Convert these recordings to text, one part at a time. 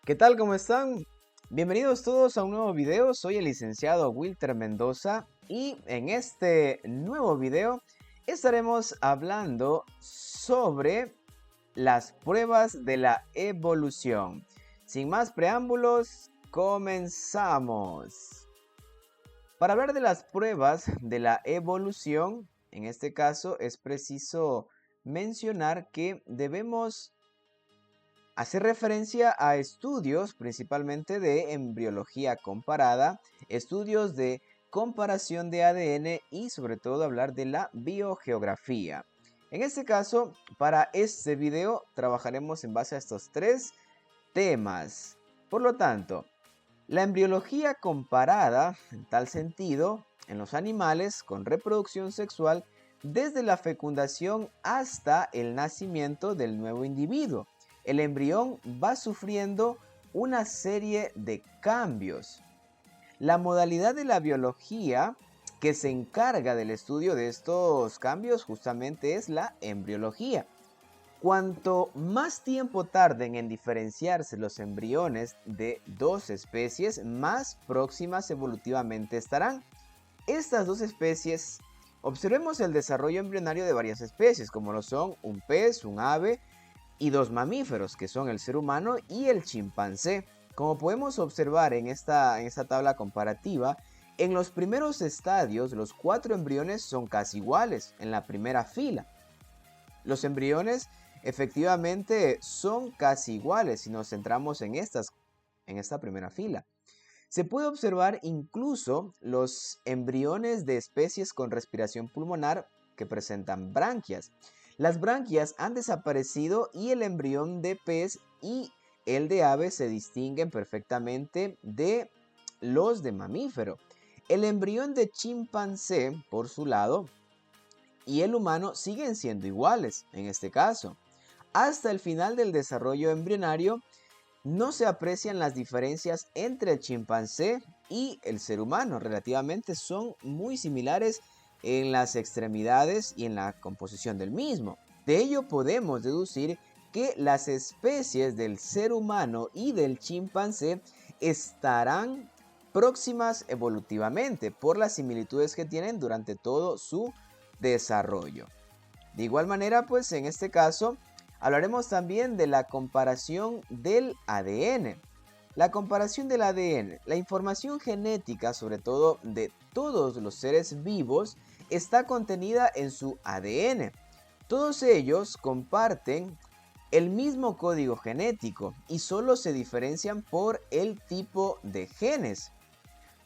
¿Qué tal? ¿Cómo están? Bienvenidos todos a un nuevo video. Soy el licenciado Wilter Mendoza y en este nuevo video estaremos hablando sobre las pruebas de la evolución. Sin más preámbulos, comenzamos. Para hablar de las pruebas de la evolución, en este caso es preciso mencionar que debemos hace referencia a estudios principalmente de embriología comparada, estudios de comparación de ADN y sobre todo hablar de la biogeografía. En este caso, para este video trabajaremos en base a estos tres temas. Por lo tanto, la embriología comparada, en tal sentido, en los animales con reproducción sexual desde la fecundación hasta el nacimiento del nuevo individuo. El embrión va sufriendo una serie de cambios. La modalidad de la biología que se encarga del estudio de estos cambios justamente es la embriología. Cuanto más tiempo tarden en diferenciarse los embriones de dos especies, más próximas evolutivamente estarán. Estas dos especies, observemos el desarrollo embrionario de varias especies, como lo son un pez, un ave y dos mamíferos, que son el ser humano y el chimpancé. Como podemos observar en esta tabla comparativa, en los primeros estadios los 4 embriones son casi iguales en la primera fila. Los embriones efectivamente son casi iguales si nos centramos en esta primera fila. Se puede observar incluso los embriones de especies con respiración pulmonar que presentan branquias. Las branquias han desaparecido y el embrión de pez y el de ave se distinguen perfectamente de los de mamífero. El embrión de chimpancé, por su lado, y el humano siguen siendo iguales en este caso. Hasta el final del desarrollo embrionario no se aprecian las diferencias entre el chimpancé y el ser humano. Relativamente son muy similares en las extremidades y en la composición del mismo. De ello podemos deducir que las especies del ser humano y del chimpancé estarán próximas evolutivamente por las similitudes que tienen durante todo su desarrollo. De igual manera, pues en este caso hablaremos también de la comparación del ADN. La comparación del ADN, la información genética, sobre todo de todos los seres vivos, está contenida en su ADN. Todos ellos comparten el mismo código genético y solo se diferencian por el tipo de genes.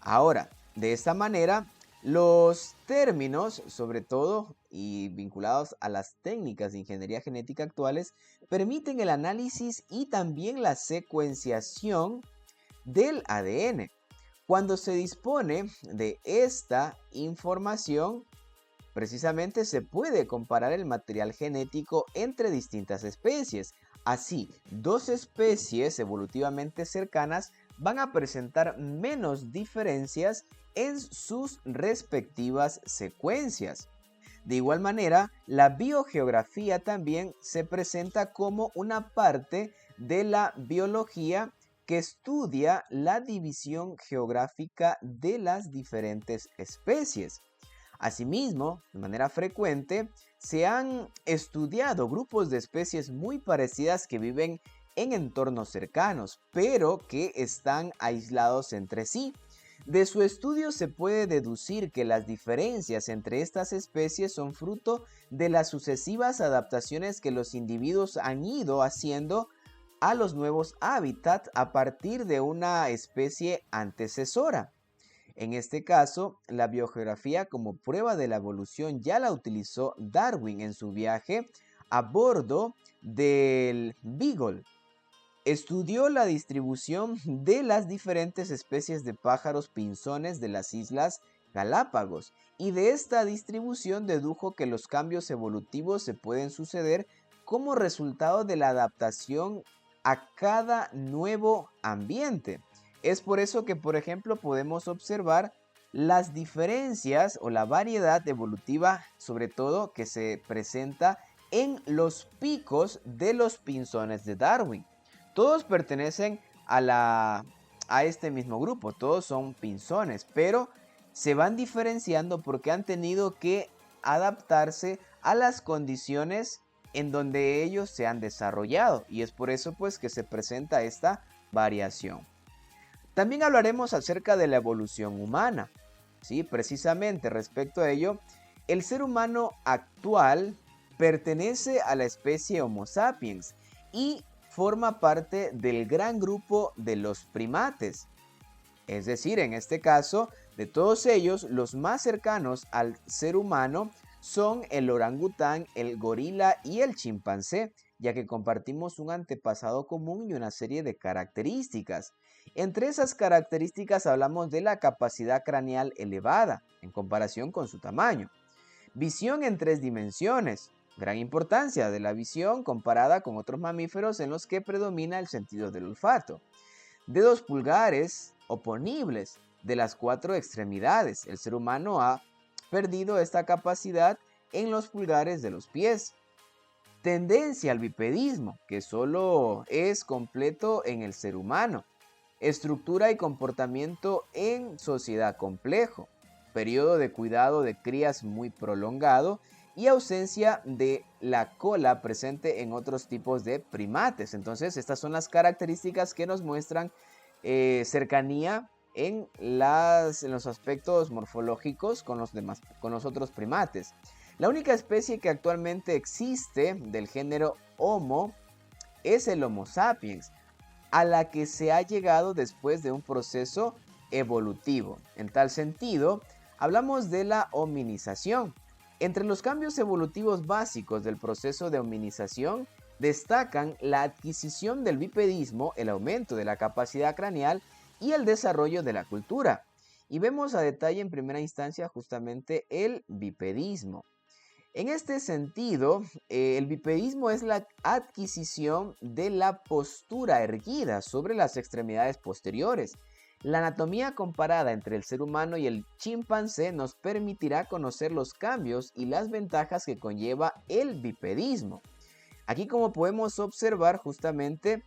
Ahora, de esta manera, los términos, sobre todo y vinculados a las técnicas de ingeniería genética actuales, permiten el análisis y también la secuenciación del ADN. Cuando se dispone de esta información, precisamente se puede comparar el material genético entre distintas especies. Así, dos especies evolutivamente cercanas van a presentar menos diferencias en sus respectivas secuencias. De igual manera, la biogeografía también se presenta como una parte de la biología que estudia la división geográfica de las diferentes especies. Asimismo, de manera frecuente, se han estudiado grupos de especies muy parecidas que viven en entornos cercanos, pero que están aislados entre sí. De su estudio se puede deducir que las diferencias entre estas especies son fruto de las sucesivas adaptaciones que los individuos han ido haciendo a los nuevos hábitats a partir de una especie antecesora. En este caso, la biogeografía como prueba de la evolución ya la utilizó Darwin en su viaje a bordo del Beagle. Estudió la distribución de las diferentes especies de pájaros pinzones de las Islas Galápagos y de esta distribución dedujo que los cambios evolutivos se pueden suceder como resultado de la adaptación a cada nuevo ambiente. Es por eso que, por ejemplo, podemos observar las diferencias o la variedad evolutiva, sobre todo que se presenta en los picos de los pinzones de Darwin. Todos pertenecen a, a este mismo grupo. Todos son pinzones, pero se van diferenciando porque han tenido que adaptarse a las condiciones en donde ellos se han desarrollado, y es por eso pues que se presenta esta variación. También hablaremos acerca de la evolución humana. Sí, precisamente respecto a ello, el ser humano actual pertenece a la especie Homo sapiens y forma parte del gran grupo de los primates. Es decir, en este caso, de todos ellos, los más cercanos al ser humano son el orangután, el gorila y el chimpancé, ya que compartimos un antepasado común y una serie de características. Entre esas características hablamos de la capacidad craneal elevada en comparación con su tamaño. Visión en 3 dimensiones. Gran importancia de la visión comparada con otros mamíferos en los que predomina el sentido del olfato. Dedos pulgares oponibles de las 4 extremidades. El ser humano ha perdido esta capacidad en los pulgares de los pies. Tendencia al bipedismo, que solo es completo en el ser humano. Estructura y comportamiento en sociedad complejo. Periodo de cuidado de crías muy prolongado y ausencia de la cola presente en otros tipos de primates. Entonces, estas son las características que nos muestran cercanía en los aspectos morfológicos con los otros primates. La única especie que actualmente existe del género Homo es el Homo sapiens, a la que se ha llegado después de un proceso evolutivo. En tal sentido, hablamos de la hominización. Entre los cambios evolutivos básicos del proceso de hominización destacan la adquisición del bipedismo, el aumento de la capacidad craneal y el desarrollo de la cultura. Y vemos a detalle en primera instancia justamente el bipedismo. En este sentido, el bipedismo es la adquisición de la postura erguida sobre las extremidades posteriores. La anatomía comparada entre el ser humano y el chimpancé nos permitirá conocer los cambios y las ventajas que conlleva el bipedismo. Aquí, como podemos observar justamente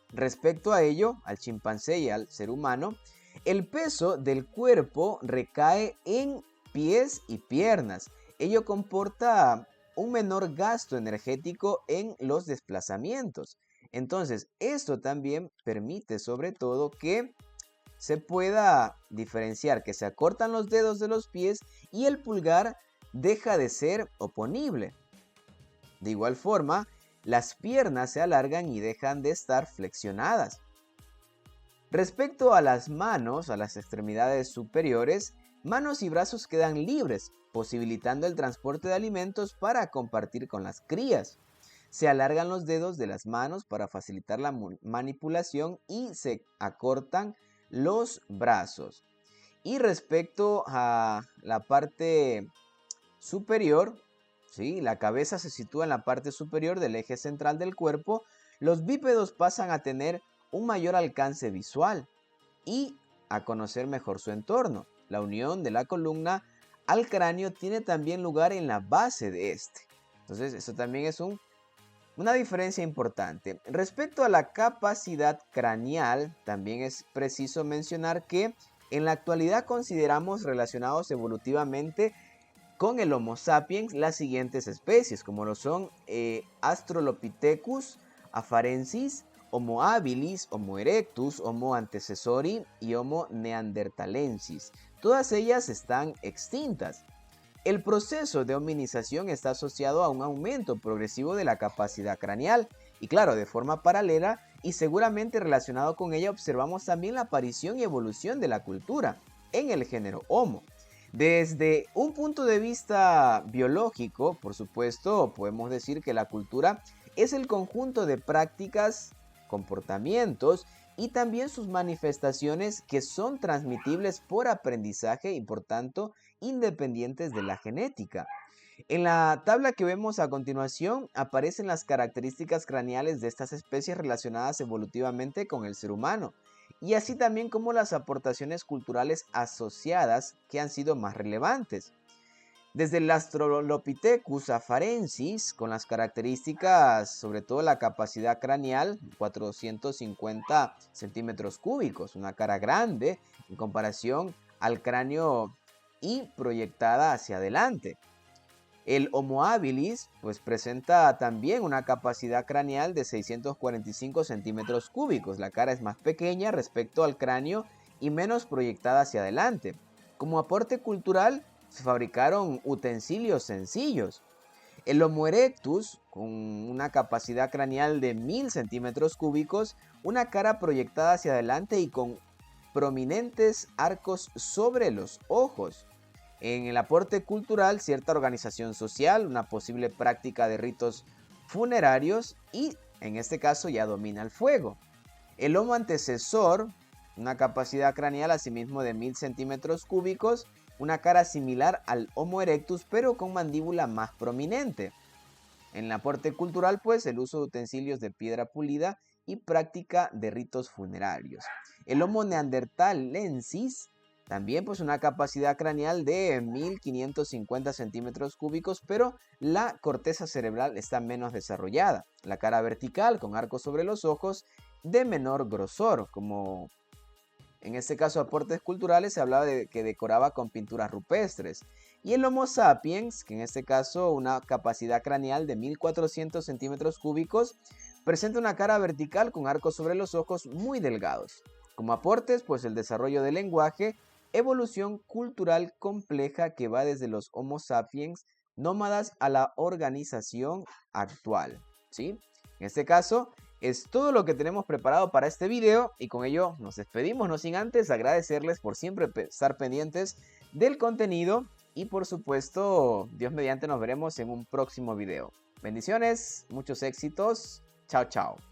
respecto a ello, al chimpancé y al ser humano, el peso del cuerpo recae en pies y piernas. Ello comporta un menor gasto energético en los desplazamientos. Entonces, esto también permite sobre todo que se pueda diferenciar que se acortan los dedos de los pies y el pulgar deja de ser oponible. De igual forma, las piernas se alargan y dejan de estar flexionadas. Respecto a las manos, a las extremidades superiores, manos y brazos quedan libres, posibilitando el transporte de alimentos para compartir con las crías. Se alargan los dedos de las manos para facilitar la manipulación y se acortan los brazos. Y respecto a la parte superior, ¿sí? La cabeza se sitúa en la parte superior del eje central del cuerpo. Los bípedos pasan a tener un mayor alcance visual y a conocer mejor su entorno. La unión de la columna al cráneo tiene también lugar en la base de este. Entonces, eso también es una diferencia importante. Respecto a la capacidad craneal, también es preciso mencionar que en la actualidad consideramos relacionados evolutivamente con el Homo sapiens las siguientes especies, como lo son Australopithecus afarensis, Homo habilis, Homo erectus, Homo antecessori y Homo neanderthalensis. Todas ellas están extintas. El proceso de hominización está asociado a un aumento progresivo de la capacidad craneal y claro, de forma paralela y seguramente relacionado con ella observamos también la aparición y evolución de la cultura en el género Homo. Desde un punto de vista biológico, por supuesto, podemos decir que la cultura es el conjunto de prácticas, comportamientos y también sus manifestaciones que son transmitibles por aprendizaje y por tanto independientes de la genética. En la tabla que vemos a continuación aparecen las características craneales de estas especies relacionadas evolutivamente con el ser humano y así también como las aportaciones culturales asociadas que han sido más relevantes. Desde el Australopithecus afarensis, con las características, sobre todo la capacidad craneal, 450 centímetros cúbicos, una cara grande en comparación al cráneo y proyectada hacia adelante. El Homo habilis pues presenta también una capacidad craneal de 645 centímetros cúbicos. La cara es más pequeña respecto al cráneo y menos proyectada hacia adelante. Como aporte cultural se fabricaron utensilios sencillos. El Homo erectus, con una capacidad craneal de 1000 centímetros cúbicos, una cara proyectada hacia adelante y con prominentes arcos sobre los ojos. En el aporte cultural, cierta organización social, una posible práctica de ritos funerarios y, en este caso, ya domina el fuego. El Homo antecesor, una capacidad craneal asimismo de 1000 centímetros cúbicos, una cara similar al Homo erectus, pero con mandíbula más prominente. En el aporte cultural, pues, el uso de utensilios de piedra pulida y práctica de ritos funerarios. El Homo neanderthalensis, también pues una capacidad craneal de 1550 centímetros cúbicos, pero la corteza cerebral está menos desarrollada. La cara vertical con arcos sobre los ojos de menor grosor, como en este caso aportes culturales se hablaba de que decoraba con pinturas rupestres. Y el Homo sapiens, que en este caso una capacidad craneal de 1400 centímetros cúbicos, presenta una cara vertical con arcos sobre los ojos muy delgados. Como aportes, pues el desarrollo del lenguaje, evolución cultural compleja que va desde los Homo sapiens nómadas a la organización actual, ¿sí? En este caso es todo lo que tenemos preparado para este video y con ello nos despedimos, no sin antes agradecerles por siempre estar pendientes del contenido y por supuesto, Dios mediante nos veremos en un próximo video. Bendiciones, muchos éxitos, chao chao.